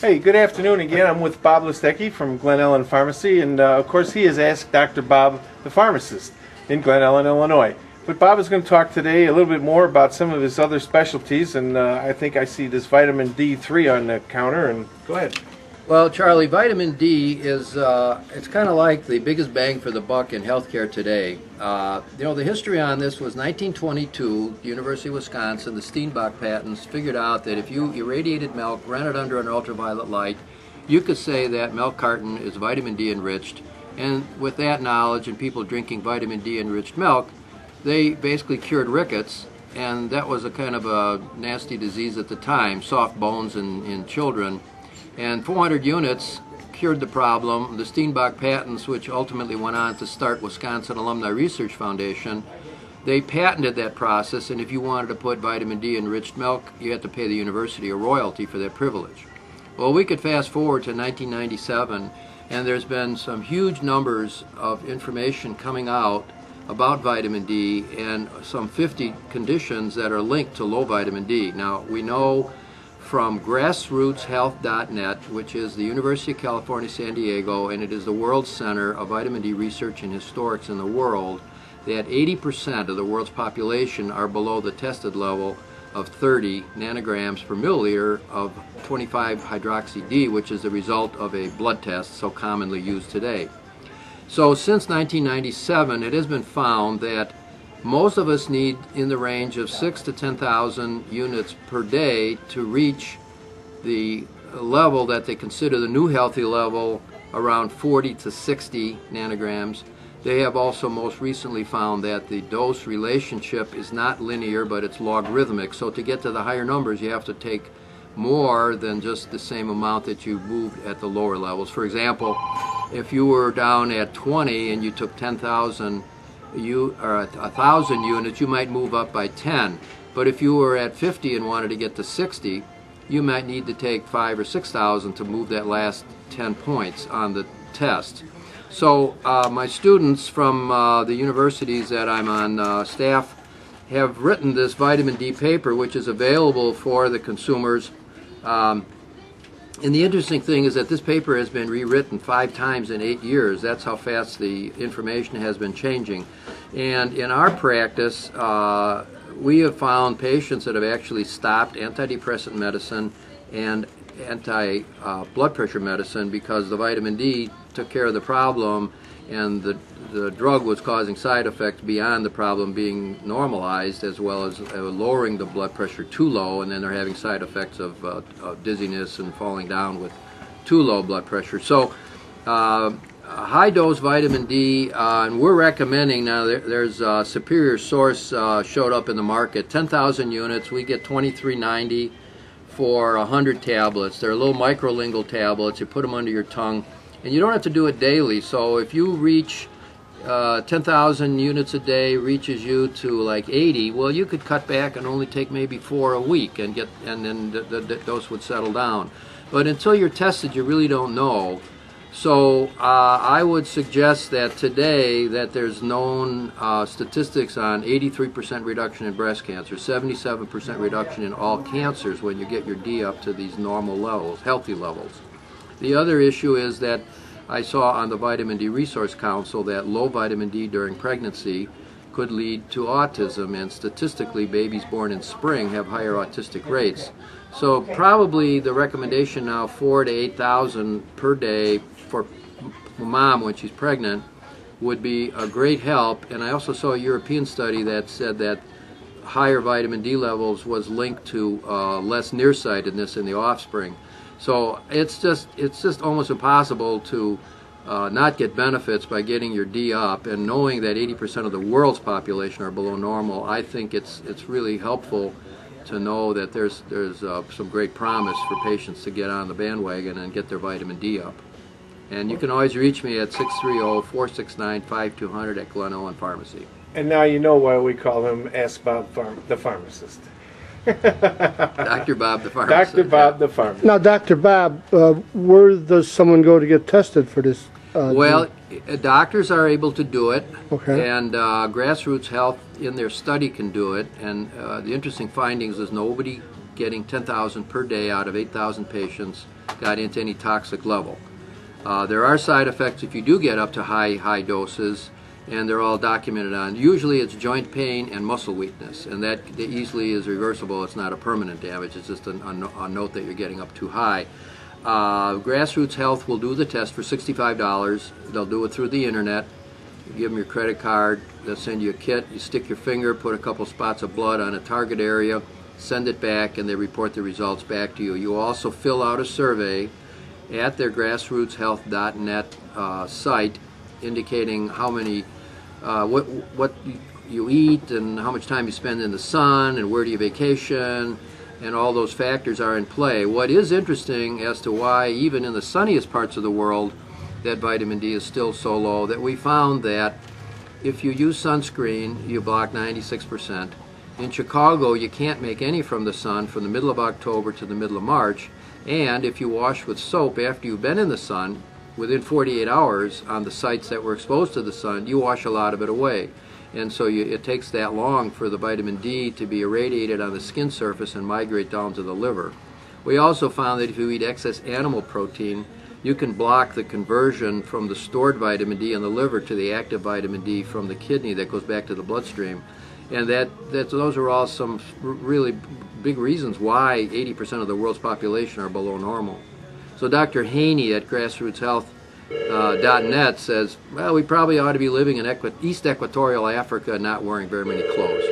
Hey, good afternoon again. I'm with Bob Listecki from Glen, Ellyn Pharmacy, and of course he has asked Dr. Bob, the pharmacist in Glen, Ellyn, Illinois. But Bob is going to talk today a little bit more about some of his other specialties, and I think I see this vitamin D3 on the counter, and go ahead. Well, Charlie, vitamin D is it's kind of like the biggest bang for the buck in healthcare today. The history on this was 1922, University of Wisconsin, the Steenbach patents figured out that if you irradiated milk, ran it under an ultraviolet light, you could say that milk carton is vitamin D enriched. And with that knowledge and people drinking vitamin D enriched milk, they basically cured rickets, and that was a kind of a nasty disease at the time, soft bones in children. And 400 units cured the problem. The Steenbach patents, which ultimately went on to start Wisconsin Alumni Research Foundation, they patented that process, and if you wanted to put vitamin D enriched milk, you had to pay the university a royalty for that privilege. Well, we could fast forward to 1997, and there's been some huge numbers of information coming out about vitamin D and some 50 conditions that are linked to low vitamin D. Now, we know from grassrootshealth.net, which is the University of California, San Diego, and it is the world center of vitamin D research and historics in the world, that 80% of the world's population are below the tested level of 30 nanograms per milliliter of 25-hydroxy-D, which is the result of a blood test so commonly used today. So since 1997, it has been found that most of us need in the range of 6,000 to 10,000 units per day to reach the level that they consider the new healthy level, around 40 to 60 nanograms. They have also most recently found that the dose relationship is not linear, but it's logarithmic. So to get to the higher numbers, you have to take more than just the same amount that you moved at the lower levels. For example, if you were down at 20 and you took 10,000 1,000 units, you might move up by 10. But if you were at 50 and wanted to get to 60, you might need to take 5,000 or 6,000 to move that last 10 points on the test. So my students from the universities that I'm on staff have written this vitamin D paper, which is available for the consumers. And the interesting thing is that this paper has been rewritten 5 times in 8 years. That's how fast the information has been changing. And in our practice, we have found patients that have actually stopped antidepressant medicine and anti-blood pressure medicine because the vitamin D took care of the problem, and the drug was causing side effects beyond the problem being normalized, as well as lowering the blood pressure too low, and then they're having side effects of dizziness and falling down with too low blood pressure. So high dose vitamin D, and we're recommending now, there's a superior source showed up in the market, 10,000 units. We get $23.90 for 100 tablets. They're little microlingual tablets. You put them under your tongue, and you don't have to do it daily. So if you reach 10,000 units a day reaches you to like 80, well, you could cut back and only take maybe 4 a week and then the dose would settle down. But until you're tested, you really don't know. So I would suggest that today that there's known statistics on 83% reduction in breast cancer, 77% reduction in all cancers when you get your D up to these normal levels, healthy levels. The other issue is that I saw on the Vitamin D Resource Council that low vitamin D during pregnancy could lead to autism, and statistically babies born in spring have higher autistic rates. So probably the recommendation now, 4,000 to 8,000 per day for mom when she's pregnant, would be a great help. And I also saw a European study that said that higher vitamin D levels was linked to less nearsightedness in the offspring. So it's just almost impossible to not get benefits by getting your D up, and knowing that 80% of the world's population are below normal, I think it's really helpful to know that there's some great promise for patients to get on the bandwagon and get their vitamin D up. And you can always reach me at 630-469-5200 at Glen, Ellyn Pharmacy. And now you know why we call him Ask Bob the Pharmacist. Dr. Bob the Pharmacist. Dr. Bob the Pharmacist. Now, Dr. Bob, where does someone go to get tested for this? Well, doctors are able to do it, okay. And Grassroots Health in their study can do it. And the interesting findings is nobody getting 10,000 per day out of 8,000 patients got into any toxic level. There are side effects if you do get up to high doses, and they're all documented on. Usually it's joint pain and muscle weakness, and that easily is reversible. It's not a permanent damage. It's just a note that you're getting up too high. Grassroots Health will do the test for $65. They'll do it through the internet. You give them your credit card. They'll send you a kit. You stick your finger, put a couple spots of blood on a target area, send it back, and they report the results back to you. You also fill out a survey at their grassrootshealth.net site, indicating how many, what you eat and how much time you spend in the sun and where do you vacation, and all those factors are in play. What is interesting as to why even in the sunniest parts of the world that vitamin D is still so low, that we found that if you use sunscreen, you block 96%. In Chicago, you can't make any from the sun from the middle of October to the middle of March, and if you wash with soap after you've been in the sun, within 48 hours on the sites that were exposed to the sun, you wash a lot of it away. And so it takes that long for the vitamin D to be irradiated on the skin surface and migrate down to the liver. We also found that if you eat excess animal protein, you can block the conversion from the stored vitamin D in the liver to the active vitamin D from the kidney that goes back to the bloodstream. And those are all some really big reasons why 80% of the world's population are below normal. So Dr. Haney at grassrootshealth.net says, well, we probably ought to be living in East Equatorial Africa and not wearing very many clothes.